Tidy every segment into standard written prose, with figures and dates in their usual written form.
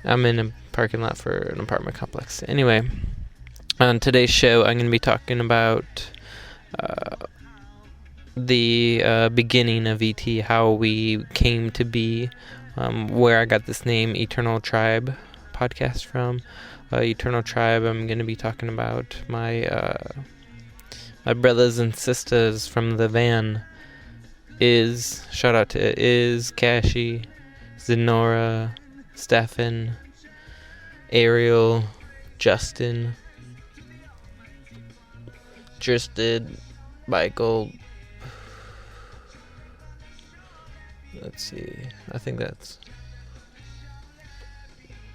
I'm in a parking lot for an apartment complex. Anyway, on today's show, I'm going to be talking about the beginning of ET, how we came to be, where I got this name, Eternal Tribe podcast from. Eternal Tribe, I'm going to be talking about my brothers and sisters from the van. Shout out to Kashi, Zenora, Stefan, Ariel, Justin, Tristan, Michael. Let's see. I think that's.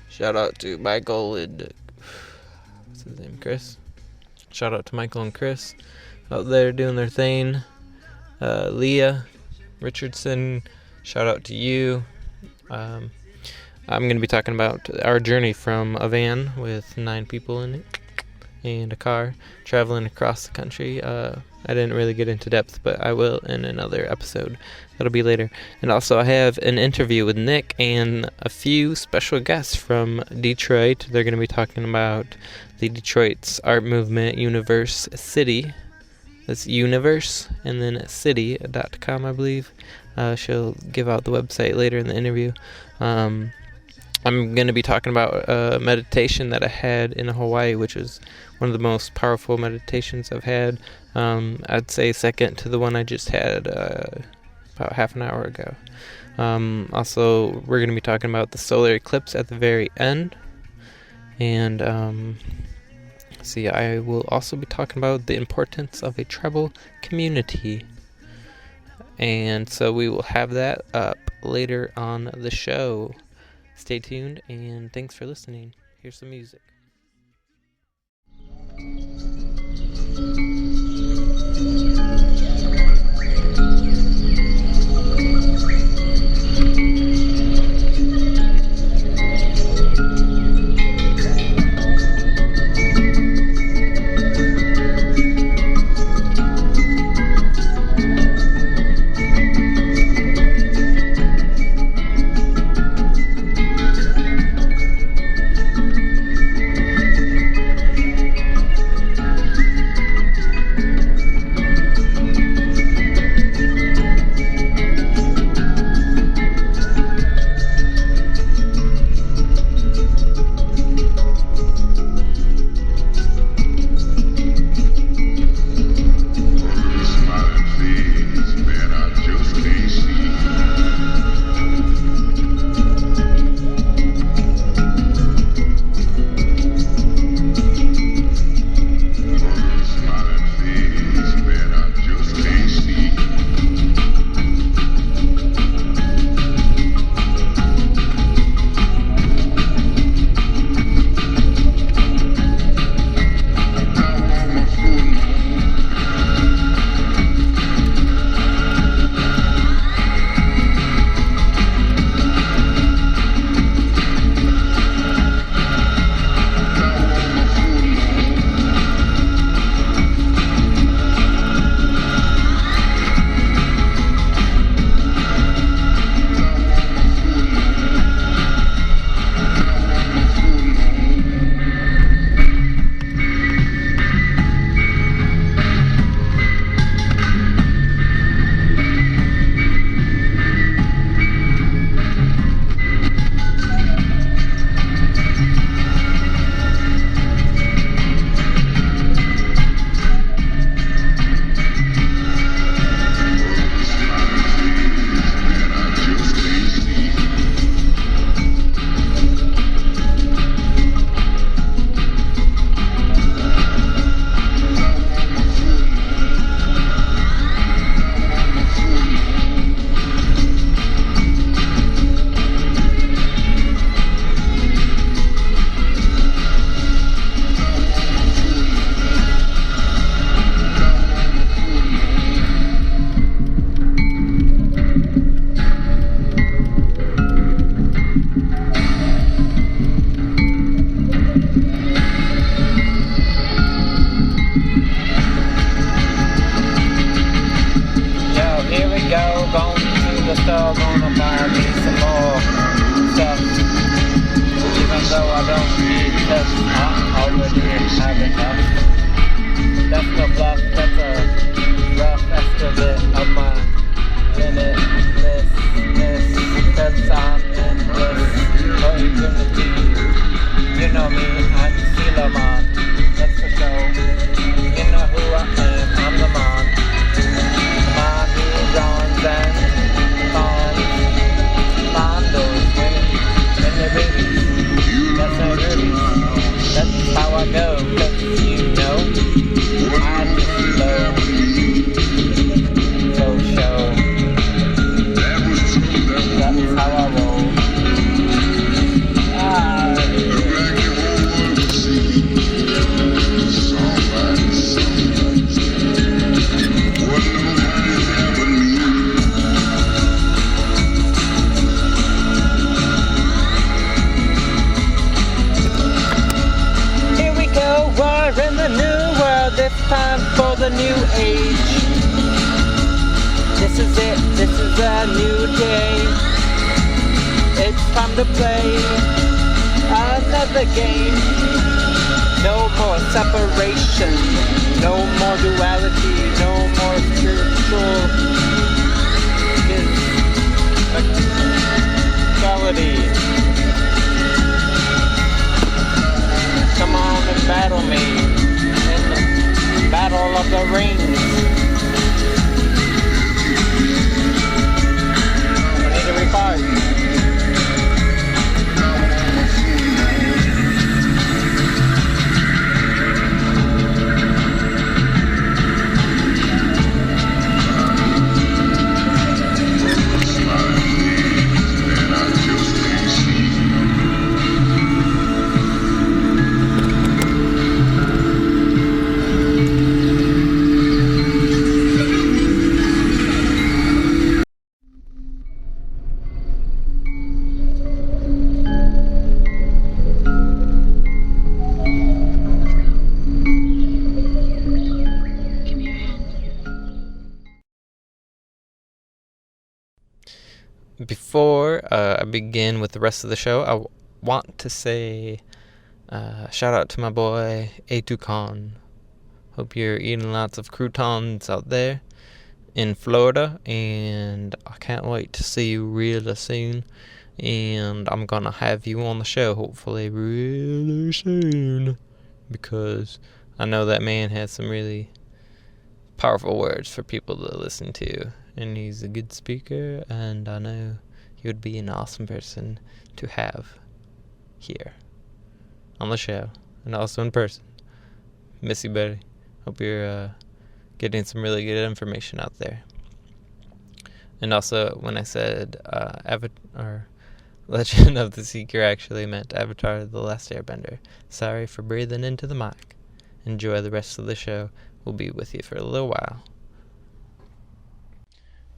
Shout out to Michael and what's his name? Chris. Shout out to Michael and Chris out there doing their thing. Leah Richardson. Shout out to you. I'm going to be talking about our journey from a van with 9 people in it and a car traveling across the country. I didn't really get into depth, but I will in another episode. That'll be later. And also I have an interview with Nick and a few special guests from Detroit. They're going to be talking about the Detroit's art movement, Universe City. That's Universe and then city.com, I believe. She'll give out the website later in the interview. I'm going to be talking about a meditation that I had in Hawaii, which is one of the most powerful meditations I've had. I'd say second to the one I just had about half an hour ago. Also, we're going to be talking about the solar eclipse at the very end. And I will also be talking about the importance of a tribal community. And so we will have that up later on the show. Stay tuned, and thanks for listening. Here's some music. so I don't need to already have enough. That's no bluff, that's a rough estimate of my limitlessness, cause I'm endless for eternity. You know me, I'm Seldom, that's for sure. You know who I am, I'm the man. Man who runs and fawns, those women in the movies. That's how movies. That's how I go, cause you know I just love so show. That's how I roll. Here we go, we're in the new world, it's time for the new age. This is it, this is a new day. It's time to play another game. No more separation, no more duality, no more spiritual physicality. Come on and battle me in the battle of the rings. I need to record. Before I begin with the rest of the show, I want to say shout out to my boy A2Con. Hope you're eating lots of croutons out there in Florida, and I can't wait to see you really soon. And I'm gonna have you on the show hopefully really soon, because I know that man has some really powerful words for people to listen to. And he's a good speaker, and I know he would be an awesome person to have here on the show, and also in person. Miss you, buddy. Hope you're getting some really good information out there. And also, when I said Legend of the Seeker, actually meant Avatar: The Last Airbender. Sorry for breathing into the mic. Enjoy the rest of the show. We'll be with you for a little while.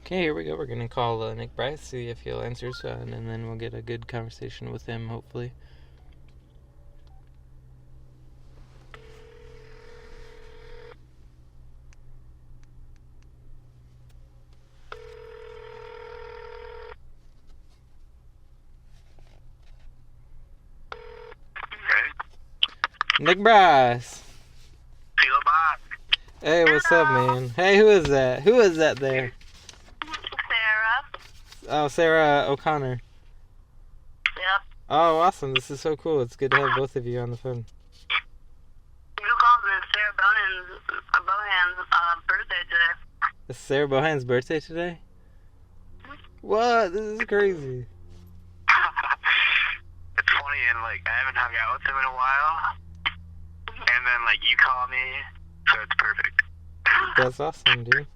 Okay, here we go. We're going to call Nick Bryce, see if he'll answer, and then we'll get a good conversation with him, hopefully. Nick Bryce. Hey, what's up, man? Hey, who is that? Who is that there? Sara. Oh, Sarah O'Conner. Yep. Oh, awesome. This is so cool. It's good to have both of you on the phone. You called me Sarah Bohan's birthday today. It's Sarah Bohan's birthday today? What? This is crazy. It's funny, and I haven't hung out with him in a while. And then you call me, so it's perfect. That's awesome, dude.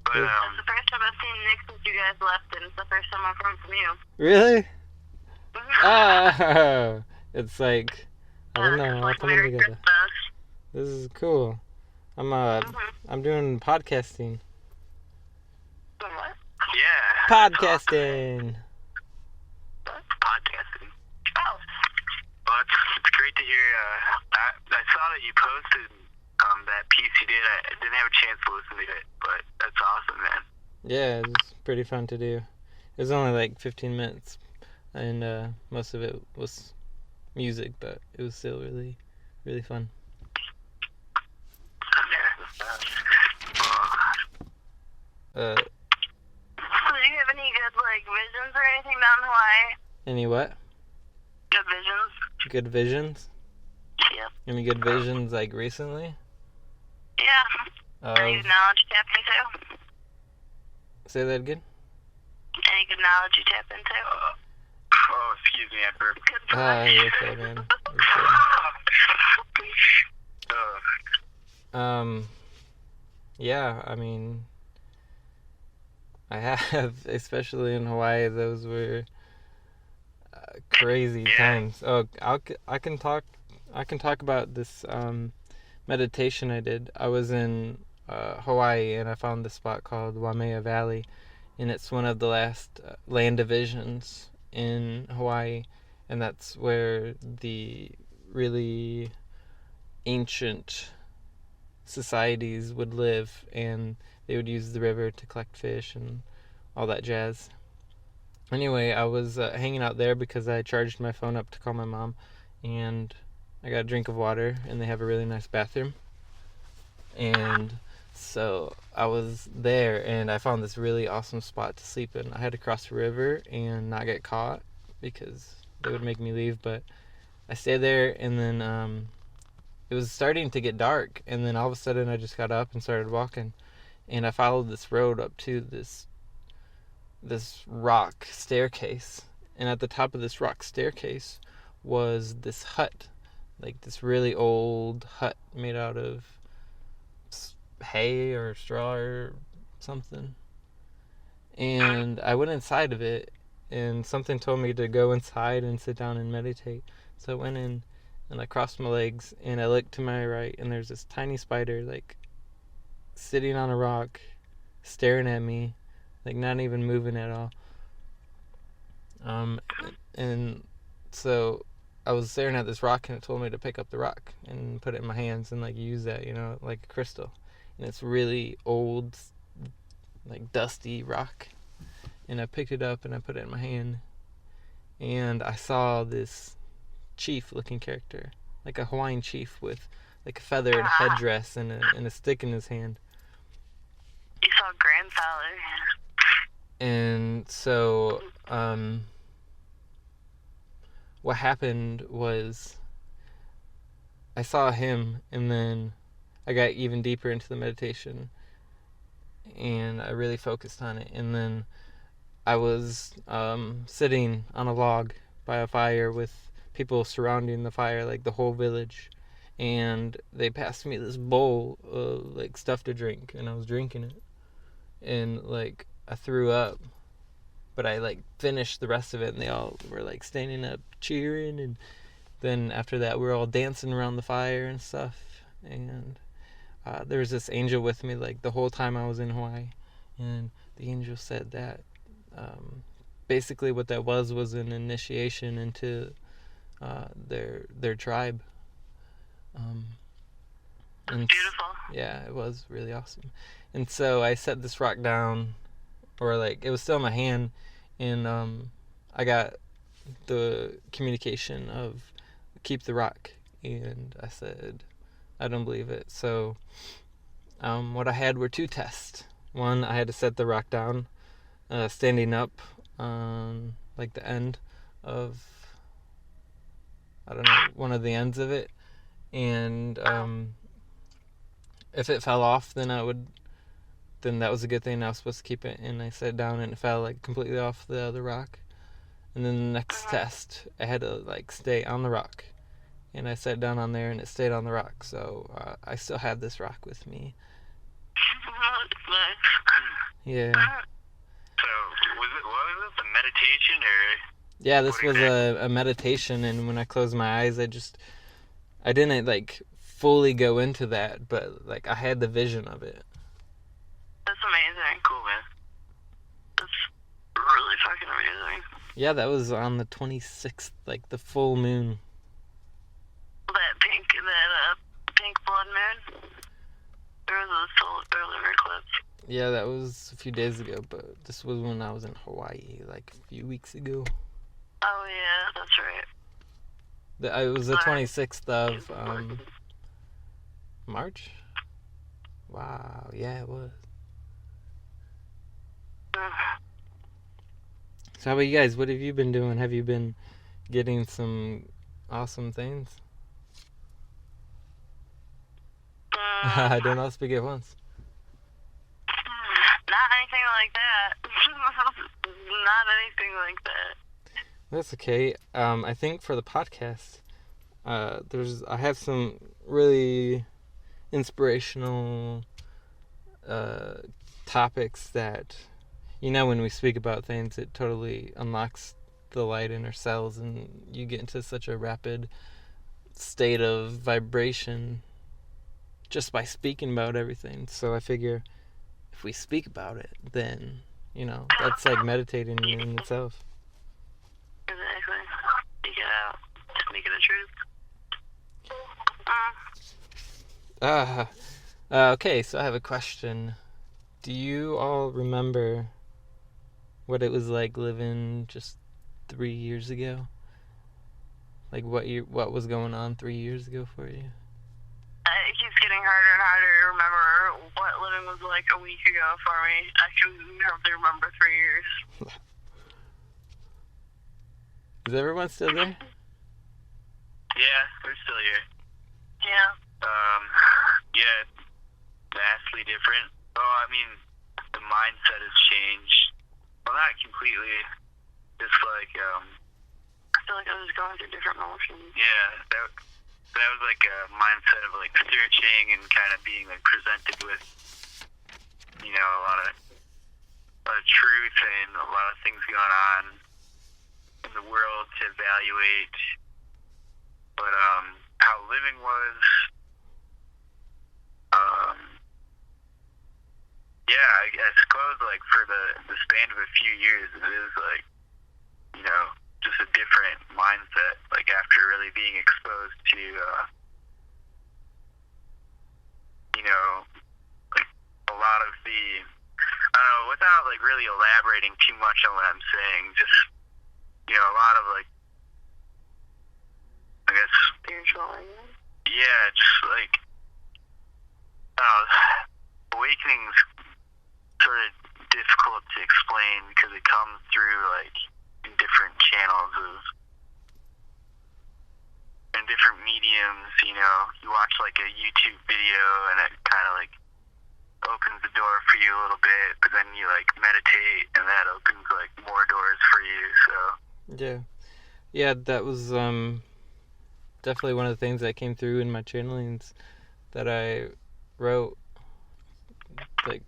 But, it's the first time I've seen Nick since you guys left, and it's the first time I've heard from you. Really? Oh, it's I don't know, all coming Merry together. Christmas. This is cool. I'm doing podcasting. What? yeah. Podcasting. Podcasting. Oh. Well, it's great to hear. I saw that you posted that piece you did. I didn't have a chance to listen to it, but that's awesome, man. Yeah, it was pretty fun to do. It was only 15 minutes, and most of it was music, but it was still really, really fun. So do you have any good, like, visions or anything down in Hawaii? Any what? Good visions? Good visions? Yep. Any good visions, like, recently? Yeah. Any good knowledge you tap into? Say that again? Any good knowledge you tap into? Oh, excuse me, I burped. You're okay, man. You're good. Yeah, I mean, I have, especially in Hawaii, those were crazy times. Oh, I can talk about this meditation I did. I was in Hawaii, and I found this spot called Waimea Valley, and it's one of the last land divisions in Hawaii, and that's where the really ancient societies would live, and they would use the river to collect fish and all that jazz. Anyway, I was hanging out there because I charged my phone up to call my mom, and I got a drink of water, and they have a really nice bathroom. And so I was there, and I found this really awesome spot to sleep in. I had to cross the river and not get caught because they would make me leave, but I stayed there, and then it was starting to get dark, and then all of a sudden I just got up and started walking, and I followed this road up to this rock staircase, and at the top of this rock staircase was this hut, like this really old hut made out of hay or straw or something. And I went inside of it, and something told me to go inside and sit down and meditate. So I went in, and I crossed my legs, and I looked to my right, and there's this tiny spider, like, sitting on a rock, staring at me, like, not even moving at all. And so I was staring at this rock, and it told me to pick up the rock and put it in my hands and, like, use that, like a crystal. And it's really old, like, dusty rock. And I picked it up, and I put it in my hand, and I saw this chief-looking character, like a Hawaiian chief with, like, a feathered headdress and a stick in his hand. You saw grandfather. And so, what happened was I saw him, and then I got even deeper into the meditation, and I really focused on it. And then I was sitting on a log by a fire with people surrounding the fire, like the whole village, and they passed me this bowl of, like, stuff to drink, and I was drinking it, and, like, I threw up, but I, like, finished the rest of it, and they all were, like, standing up cheering, and then after that we were all dancing around the fire and stuff. And there was this angel with me, like, the whole time I was in Hawaii, and the angel said that basically what that was an initiation into their tribe. And beautiful. Yeah, it was really awesome. And so I set this rock down, or, like, it was still in my hand, and I got the communication of keep the rock, and I said I don't believe it. So what I had were two tests. One, I had to set the rock down standing up on, like, the end of, I don't know, one of the ends of it, and if it fell off, then that was a good thing. I was supposed to keep it, and I set it down, and it fell, like, completely off the other rock. And then the next test, I had to, like, stay on the rock, and I sat down on there, and it stayed on the rock. So I still have this rock with me. Yeah. So was it a meditation or? Yeah, this was a meditation, and when I closed my eyes, I didn't, like, fully go into that, but, like, I had the vision of it. That's amazing. Cool, man. That's really fucking amazing. Yeah, that was on the 26th, like, the full moon. That pink blood moon? Or was it a solar eclipse? Yeah, that was a few days ago, but this was when I was in Hawaii, like, a few weeks ago. Oh, yeah, that's right. It was the 26th of March. Wow, yeah, it was. So how about you guys? What have you been doing? Have you been getting some awesome things? Don't all speak at once. Not anything like that. Not anything like that. That's okay. I think for the podcast, I have some really inspirational topics that, when we speak about things, it totally unlocks the light in our cells, and you get into such a rapid state of vibration just by speaking about everything. So I figure if we speak about it, then, that's like meditating in itself. Exactly. Speak it out. Speak it the truth. Okay, so I have a question. Do you all remember what it was like living just 3 years ago? Like what was going on 3 years ago for you? It keeps getting harder and harder to remember what living was like a week ago for me. I can hardly remember 3 years. Is everyone still there? Yeah, we're still here. Yeah. Yeah, vastly different. Oh, I mean, the mindset has changed. Well, not completely. Just like, I feel like I was going through different motions. yeah, that was like a mindset of like searching and kind of being like presented with, a lot of truth and a lot of things going on in the world to evaluate. But how living was, yeah, I suppose like for the span of a few years, it is like, just a different mindset. Like after really being exposed to, like a lot of the, I don't know, without like really elaborating too much on what I'm saying, just, a lot of like, I guess, Spiritual. yeah, just like, awakening's sort of difficult to explain because it comes through like in different channels in different mediums. You watch like a YouTube video and it kind of like opens the door for you a little bit, but then you like meditate and that opens like more doors for you. So yeah, that was definitely one of the things that came through in my channelings that I wrote. Like,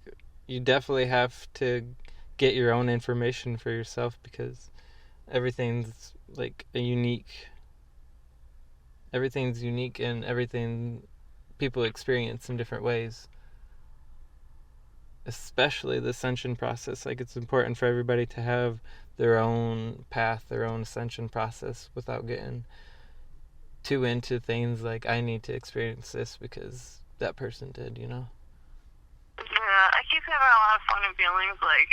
you definitely have to get your own information for yourself because everything's like everything's unique and everything people experience in different ways. Especially the ascension process. Like, it's important for everybody to have their own path, their own ascension process without getting too into things like I need to experience this because that person did, Yeah, I keep having a lot of fun and feelings like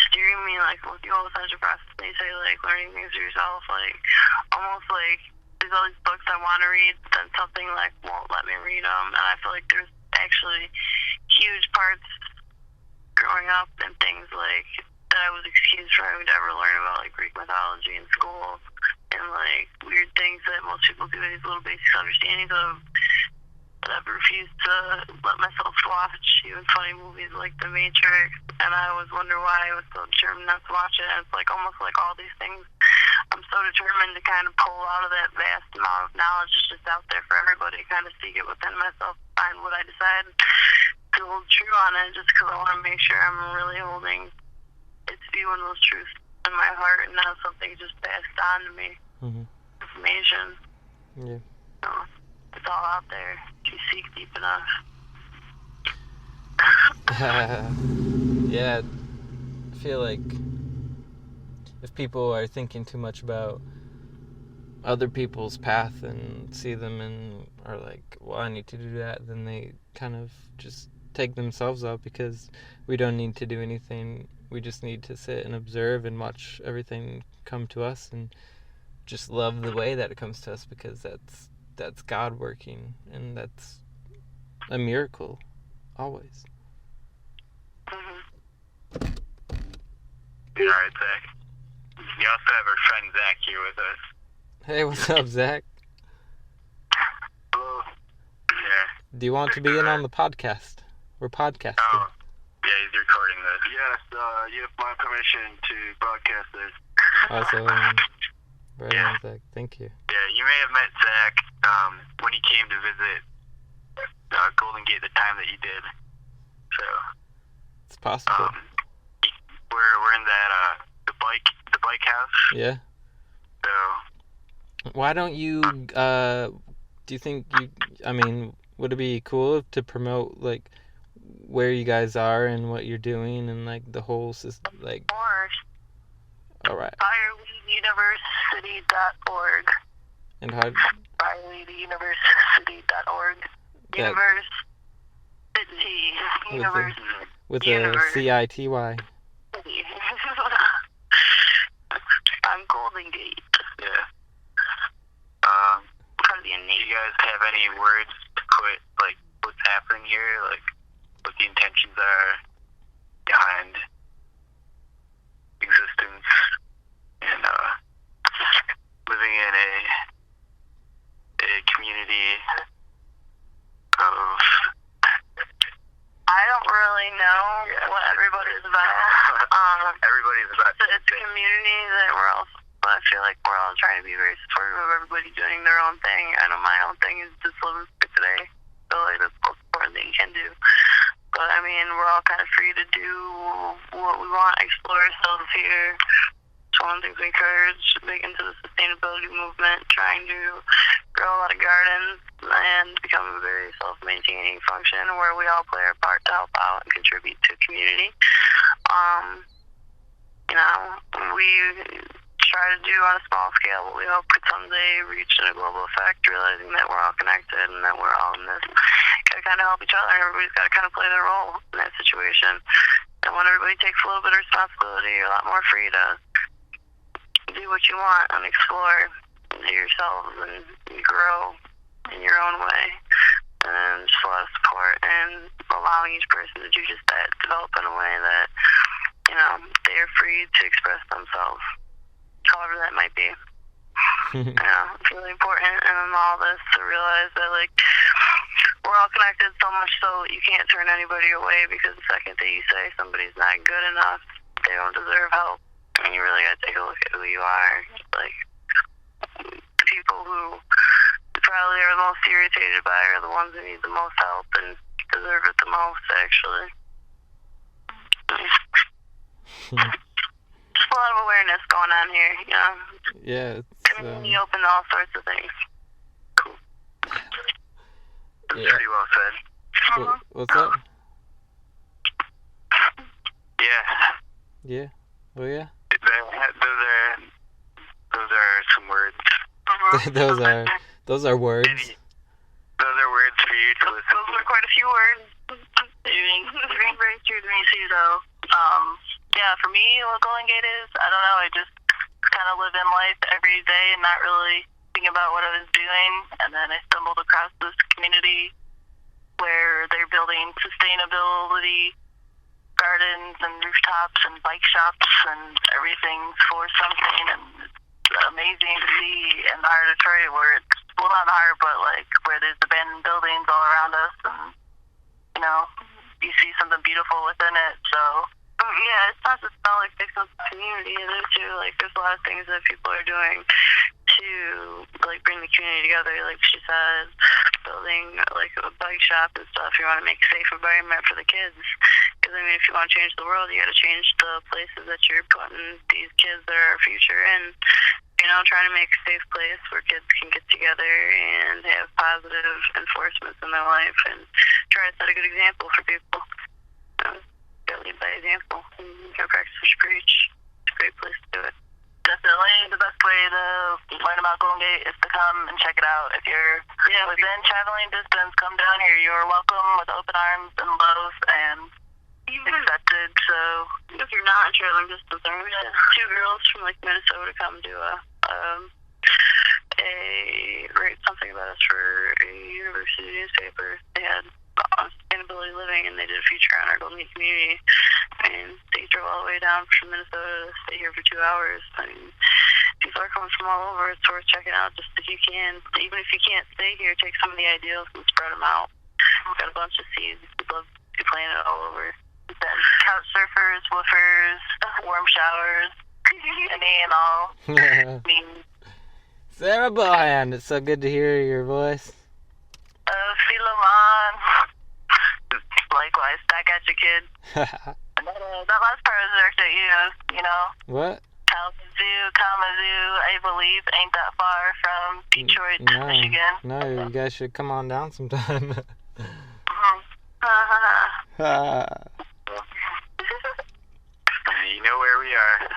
steering me like with the whole ascension process. They say like learning things for yourself, like almost like there's all these books I want to read, but then something like won't let me read them, and I feel like there's actually huge parts growing up and things like that I was excused from having to ever learn about like Greek mythology in school and like weird things that most people do these little basic understandings of. But I've refused to let myself watch even funny movies like The Matrix, and I always wonder why I was so determined not to watch it. And it's like almost like all these things I'm so determined to kind of pull out of that vast amount of knowledge that's just out there for everybody, kind of seek it within myself, find what I decide to hold true on it, just because I want to make sure I'm really holding it to be one of those truths in my heart and not something just passed on to me. Information. Yeah. So, it's all out there if you seek deep enough. Yeah, I feel like if people are thinking too much about other people's path and see them and are like, well, I need to do that, then they kind of just take themselves out because we don't need to do anything. We just need to sit and observe and watch everything come to us and just love the way that it comes to us, because that's God working, and that's a miracle always. Mm-hmm. All right, Zach. We also have our friend Zach here with us. Hey, what's up, Zach? Hello. Yeah. Do you want to be in on the podcast? We're podcasting. Oh, yeah, he's recording this. Yes, you have my permission to broadcast this. Awesome. Right on, Zach. Thank you. Yeah, you may have met Zach when he came to visit Golden Gate the time that you did. So It's possible. we're in that the bike house. Yeah. So Why don't you, do you think would it be cool to promote, like, where you guys are and what you're doing and, like, the whole system, like... Or Alright. fireweeduniversity.org. And how... fireweeduniversity.org. That- Universe City. Universe with a Universe. C-I-T-Y. City. I'm Golden Gate. yeah. Probably be a Do name. you guys have any words to put, like, what's happening here, like, what the intentions are behind existence and living in a community of... I don't really know what everybody's about. Everybody's about It's a community that we're all, I feel like we're all trying to be very supportive of everybody doing their own thing. I know my own thing is just living for today. I feel like that's the most important thing you can do. But I mean, we're all kind of free to do what we want, explore ourselves here. It's one of the things we encourage, big into the sustainability movement, trying to grow a lot of gardens and become a very self-maintaining function where we all play our part to help out and contribute to community. We try to do on a small scale what we hope could someday reach in a global effect, realizing that we're all connected and that we're all in this. Gotta kind of help each other. Everybody's got to kind of play their role in that situation. And when everybody takes a little bit of responsibility, you're a lot more free to do what you want and explore yourselves and grow in your own way. And just a lot of support and allowing each person to do just that, develop in a way that, they are free to express themselves, however that might be. It's really important in all this to realize that, like, we're all connected so much so that you can't turn anybody away, because the second that you say somebody's not good enough, they don't deserve help. And you really got to take a look at who you are. Like, the people who probably are the most irritated by it are the ones who need the most help and deserve it the most, actually. Just a lot of awareness going on here, Yeah, it's... Community open to all sorts of things. Cool. That's Yeah. pretty well said. What's up? Yeah. Yeah? Oh, yeah? Those are some words. Those are words. Those are words for you to listen Those were quite a few words. Very, very true to me, too, though. Yeah, for me, what Golden Gate is, I don't know, I just kind of live in life every day and not really think about what I was doing. And then I stumbled across this community where they're building sustainability gardens and rooftops and bike shops and everything for something. And it's amazing to see in the heart of Detroit where it's, well, not the heart, but like where there's abandoned buildings all around us, and you see something beautiful within it. So yeah, it's not just about like fixing up the community, either too. Like, there's a lot of things that people are doing to like bring the community together. Like she said, building like a bike shop and stuff. You want to make a safe environment for the kids, because I mean, if you want to change the world, you got to change the places that you're putting these kids that are our future in. Trying to make a safe place where kids can get together and have positive enforcements in their life and try to set a good example for people. Gotta lead by example. You can practice what you preach. It's a great place to do it. Definitely the best way to learn about Golden Gate is to come and check it out. If you're within traveling distance, come down here. You're welcome with open arms and love and accepted. So if you're not in traveling distance, we had 2 girls from like Minnesota come do a something about us for a university newspaper. They had sustainability living, and they did a feature on our Golden Gate community. And they drove all the way down from Minnesota to stay here for 2 hours. I mean, people are coming from all over. It's worth checking out just if you can. Even if you can't stay here, take some of the ideals and spread them out. We've got a bunch of seeds. We'd love to be playing it all over. Couch surfers, woofers, warm showers, any and all. Sarah Bohan, it's so good to hear your voice. Philemon. Likewise, back at you, kid. that last part was directed at you know. What? Kalamazoo, I believe, ain't that far from Detroit, Michigan. No, you guys should come on down sometime. You know where we are.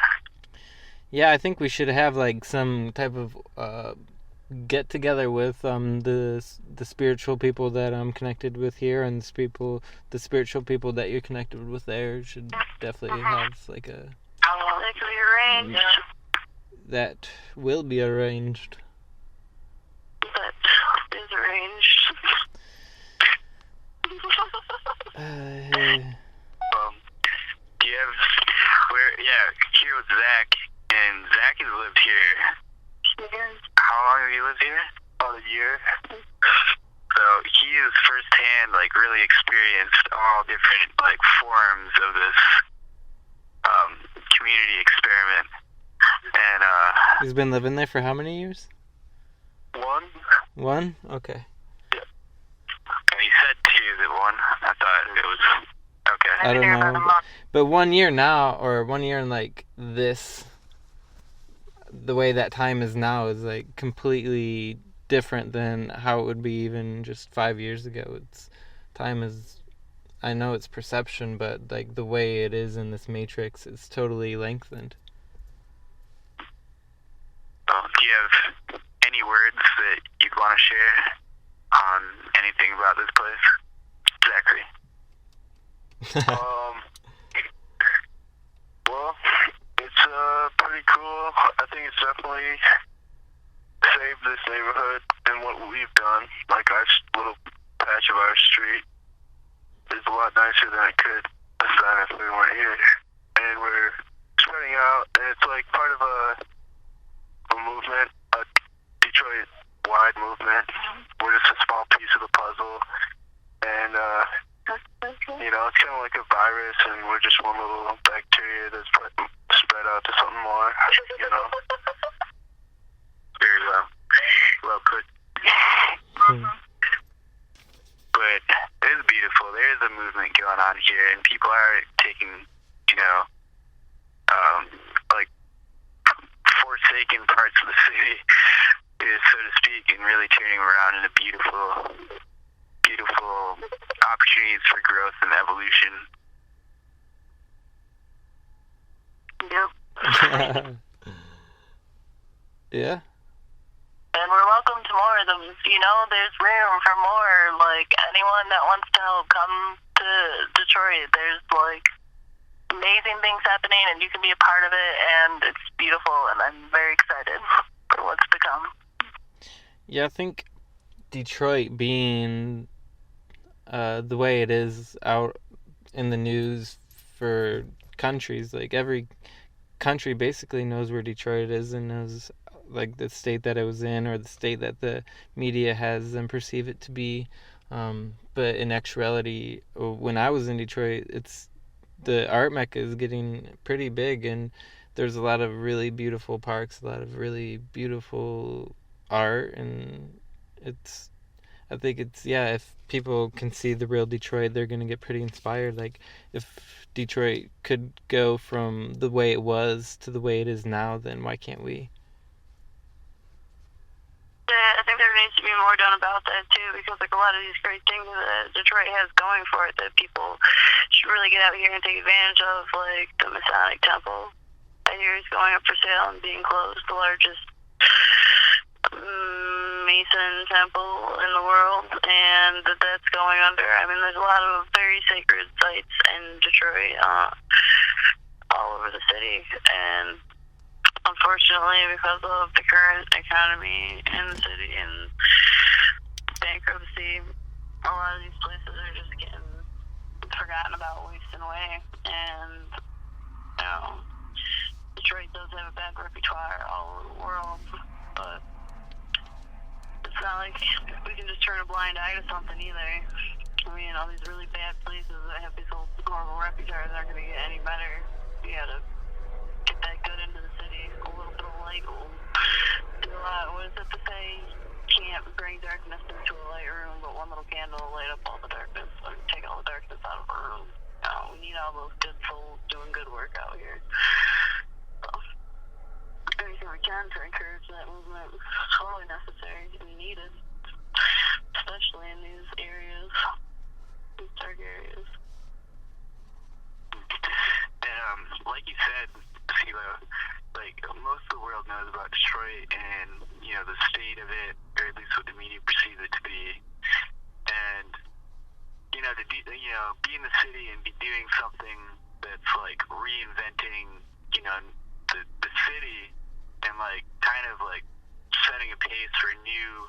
Yeah, I think we should have like some type of get together with the spiritual people that I'm connected with here, and the spiritual people that you're connected with there. Should definitely have like a. That could be arranged. That will be arranged. That is arranged. Do you have here with Zach, and Zach has lived here. How long have you lived here? About a year. So he has firsthand, like, really experienced all different, like, forms of this community experiment. And he's been living there for how many years? One? Okay. Yeah. And he said 2, is it 1? I thought it was okay. I don't know. But 1 year now, or 1 year in like this, the way that time is now is like completely different than how it would be even just 5 years ago. I know it's perception, but like the way it is in this matrix is totally lengthened. Do you have any words that you'd want to share on anything about this place? Zachary. Well, it's pretty cool. I think it's definitely saved this neighborhood and what we've done. Like our little patch of our street is a lot nicer than it could have been if we weren't here. And we're spreading out, and it's like part of a movement, a Detroit-wide movement. We're just a small piece of the puzzle, and it's kind of like a virus, and we're just one little bacteria that's spread out to something more. Very well put. But it is beautiful. There is a movement going on here, and people are taking, like forsaken parts of the city, so to speak, and really turning around into beautiful opportunities for growth and evolution. Yep. Yeah. And we're welcome to more of them. There's room for more. Like, anyone that wants to help, come to Detroit. There's, like, amazing things happening, and you can be a part of it, and it's beautiful, and I'm very excited for what's to come. Yeah, I think Detroit being the way it is out in the news for countries, like every country basically knows where Detroit is and knows like the state that it was in or the state that the media has them perceive it to be. But in actuality, when I was in Detroit, the art mecca is getting pretty big, and there's a lot of really beautiful parks, a lot of really beautiful art, and I think if people can see the real Detroit, they're going to get pretty inspired. Like, if Detroit could go from the way it was to the way it is now, then why can't we? Yeah, I think there needs to be more done about that, too, because, like, a lot of these great things that Detroit has going for it that people should really get out here and take advantage of, like the Masonic Temple. I hear is going up for sale and being closed, the largest Mason temple in the world, and that's going under. I mean, there's a lot of very sacred sites in Detroit, all over the city, and unfortunately, because of the current economy in the city and bankruptcy, a lot of these places are just getting forgotten about, wasting away. And, you know, Detroit does have a bad repertoire all over the world, but it's not like we can just turn a blind eye to something either. I mean, all these really bad places that have these horrible repertoires aren't going to get any better. You gotta get that good into the city. A little bit of light will do a lot. What is it to say? Can't bring darkness into a light room, but one little candle will light up all the darkness, or take all the darkness out of a room. We need all those good souls doing good work out here. So, anything we can to encourage that movement is totally necessary and needed, especially in these areas, these dark areas. And like you said, Sila, like most of the world knows about Detroit and the state of it, or at least what the media perceives it to be. And to be in the city and be doing something that's like reinventing the city and like kind of like setting a pace for a new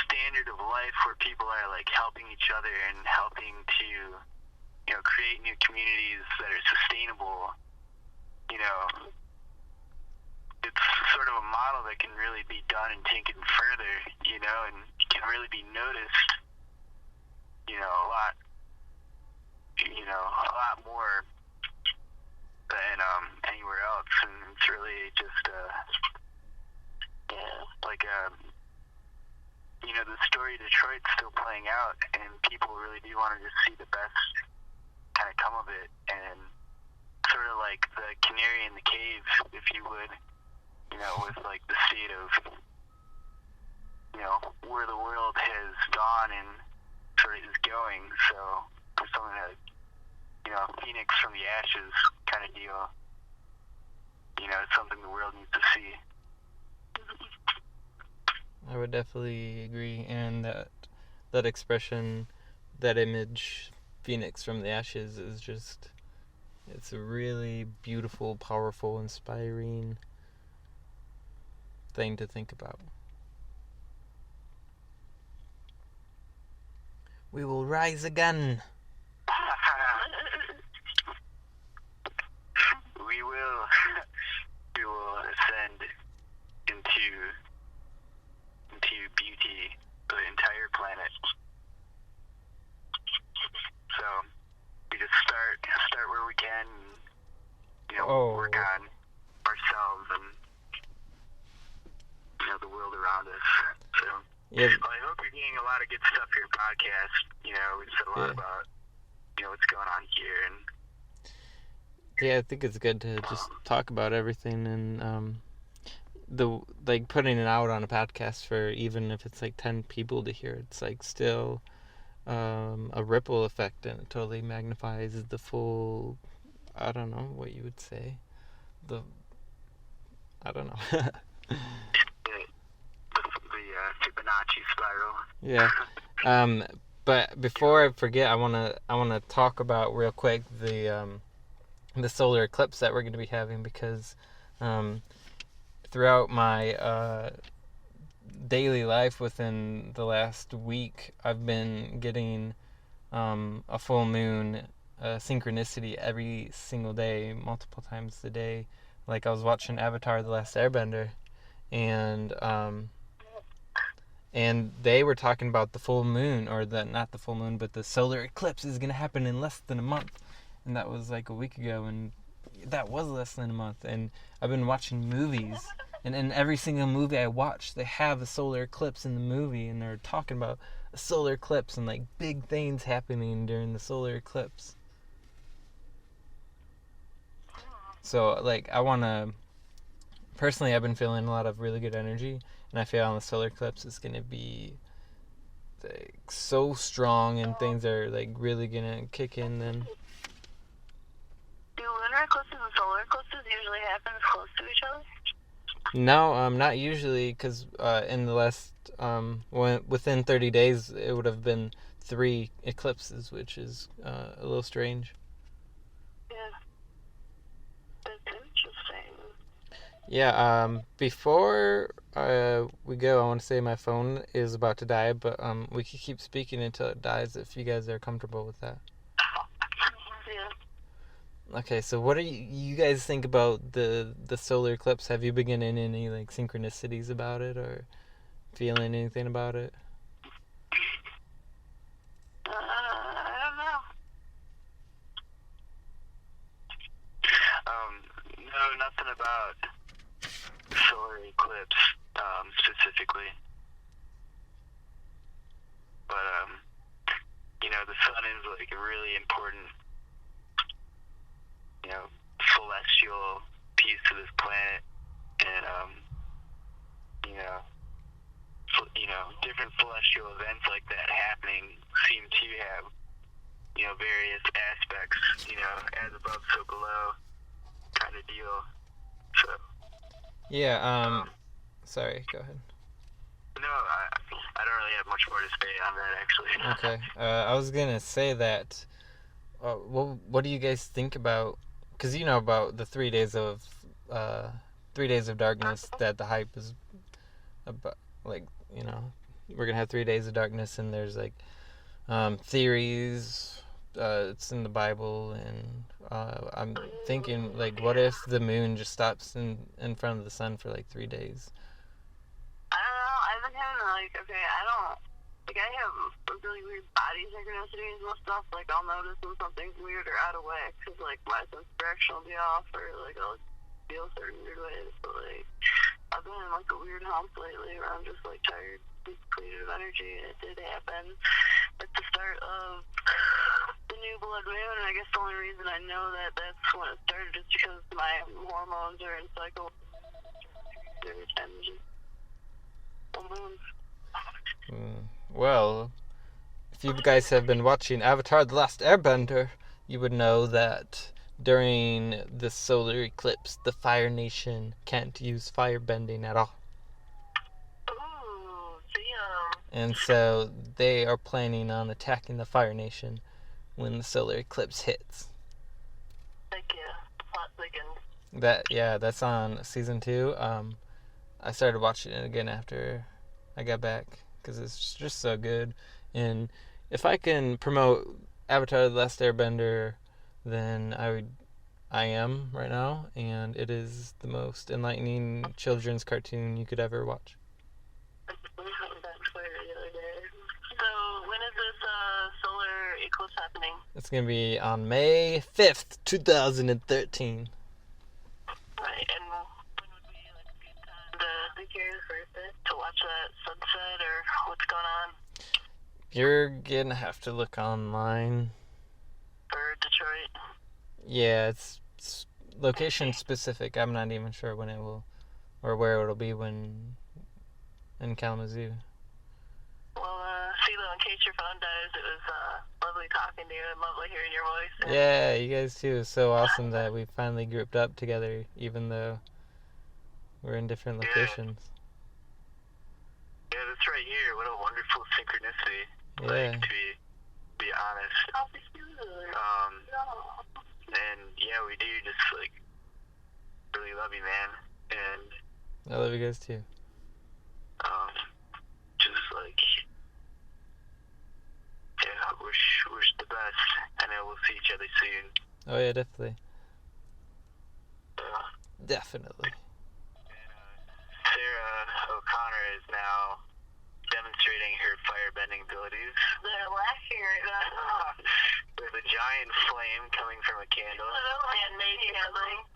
standard of life where people are like helping each other and helping to create new communities that are sustainable. It's sort of a model that can really be done and taken further, and can really be noticed, a lot more than anywhere else. And it's really just the story of Detroit's still playing out, and people really do want to just see the best kind of come of it, and sort of like the canary in the cave, if you would, with like the state of where the world has gone and sort of is going. So for something that Phoenix from the ashes kind of deal, it's something the world needs to see. I would definitely agree, and that expression, that image, Phoenix from the ashes, is just, it's a really beautiful, powerful, inspiring thing to think about. We will rise again. We will ascend into beauty, the entire planet. So we just start where we can, work on ourselves and the world around us. So Yep. Well, I hope you're getting a lot of good stuff for your podcast. We said a lot about what's going on here, and yeah, I think it's good to just talk about everything, and putting it out on a podcast for, even if it's like 10 people to hear, it's like still a ripple effect, and it totally magnifies the full, I don't know what you would say, I don't know. the Fibonacci spiral. Yeah. But before I forget, I wanna talk about real quick the solar eclipse that we're going to be having, because throughout my daily life within the last week, I've been getting a full moon synchronicity every single day, multiple times a day. Like, I was watching Avatar: The Last Airbender, and they were talking about the full moon, or not the full moon, but the solar eclipse is going to happen in less than a month. And that was like a week ago, and that was less than a month. And I've been watching movies, and in every single movie I watch, they have a solar eclipse in the movie, and they're talking about a solar eclipse and like big things happening during the solar eclipse. So like, personally, I've been feeling a lot of really good energy, and I feel on the solar eclipse it's going to be like so strong, and things are like really going to kick in then. Do lunar eclipses and solar eclipses usually happen close to each other? No, not usually, because in the last, within 30 days, it would have been 3 eclipses, which is a little strange. Yeah. That's it. Yeah, before we go, I want to say my phone is about to die, but we can keep speaking until it dies if you guys are comfortable with that. Yeah. Okay, so what do you guys think about the solar eclipse? Have you been getting any like synchronicities about it or feeling anything about it? I don't know. No, nothing about solar eclipse specifically, but the sun is like a really important celestial piece to this planet, and different celestial events like that happening seem to have various aspects, as above so below kind of deal. So Yeah, sorry, go ahead. no, I don't really have much more to say on that actually. Okay, I was gonna say that. What do you guys think about? Because you know about the 3 days of 3 days of darkness, that the hype is about, like, we're gonna have 3 days of darkness, and there's like theories. It's in the Bible, and I'm thinking, like, what if the moon just stops in front of the sun for like 3 days? I don't know. I've been having I have really weird body synchronicities and stuff. Like I'll notice when something's weird or out of whack, because like my sense of direction will be off, or like I'll feel certain weird ways. But like I've been in like a weird hump lately where I'm just like tired, depleted of energy. And it did happen at the start of the new blood moon, and I guess the only reason I know that that's when it started is because my hormones are in cycle every time there's just full moon. Well, if you guys have been watching Avatar: The Last Airbender, you would know that during the solar eclipse, the Fire Nation can't use firebending at all. Ooh, damn. And so they are planning on attacking the Fire Nation when the solar eclipse hits. Thank you. Plot thickens. That's on season 2. I started watching it again after I got back because it's just so good. And if I can promote Avatar: The Last Airbender, then I am right now, and it is the most enlightening children's cartoon you could ever watch. That's weird the other day. So when is this solar eclipse happening? It's going to be on May 5th, 2013. Right, and when would be like a good time to be here for it to watch that sunset, or what's going on You're going to have to look online. for Detroit? Yeah, it's location specific. I'm not even sure when it will, or where it'll be when in Kalamazoo. Well, CeeLo, in case your phone dies, it was lovely talking to you and lovely hearing your voice. Yeah, you guys too. It's so awesome that we finally grouped up together, even though we're in different locations. Yeah, that's right here. What a wonderful synchronicity. Yeah. Like, to be honest. And yeah, we do just like really love you, man. And I love you guys too. just like, yeah, wish the best. I know we'll see each other soon. Oh yeah, definitely. Uh, Definitely. Sarah O'Conner is now demonstrating her firebending abilities. They're laughing right now. With a giant flame coming from a candle. And maybe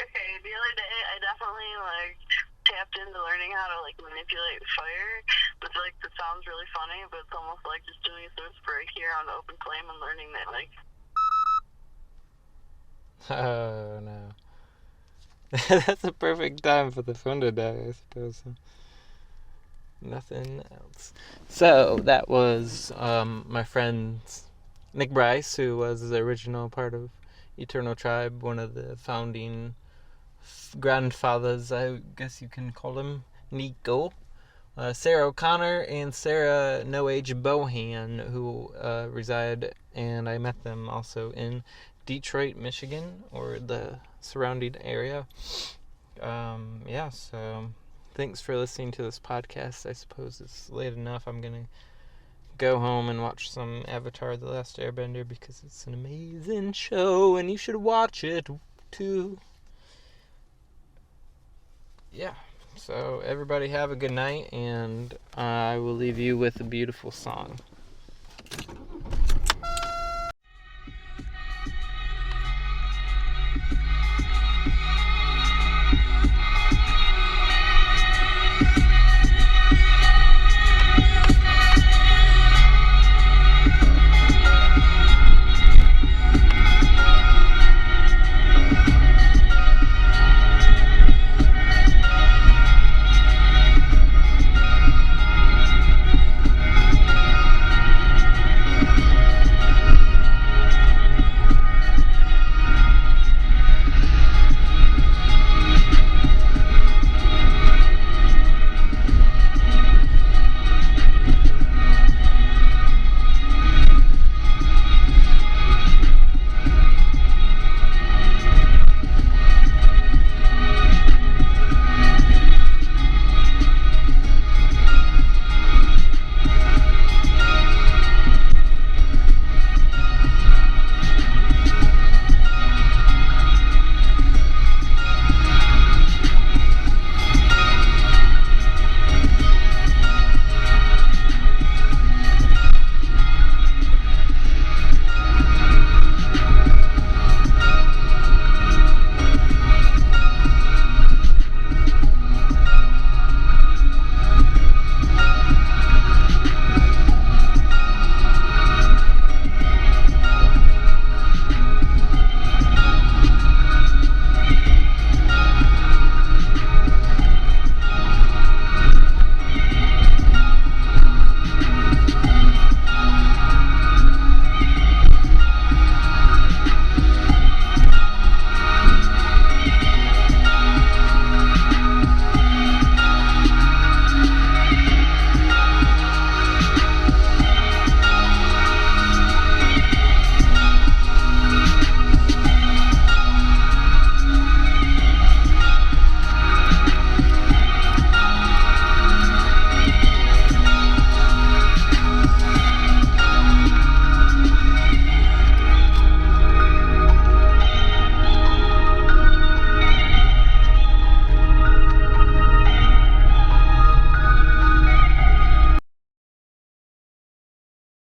okay, the other day I definitely tapped into learning how to manipulate fire. It's it sounds really funny, but it's almost like just doing a sort of spray here on the open flame and learning that Oh no. That's a perfect time for the phone to die, I suppose. Nothing else. So that was my friend Nick Bryce, who was the original part of Eternal Tribe, one of the founding grandfathers, I guess you can call him, Nico. Sarah O'Conner and Sarah No Age Bohan, who reside, and I met them also in Detroit, Michigan, or the surrounding area. Yeah, so thanks for listening to this podcast. I suppose it's late enough. I'm going to go home and watch some Avatar The Last Airbender because it's an amazing show and you should watch it too. Yeah, so everybody have a good night, and I will leave you with a beautiful song.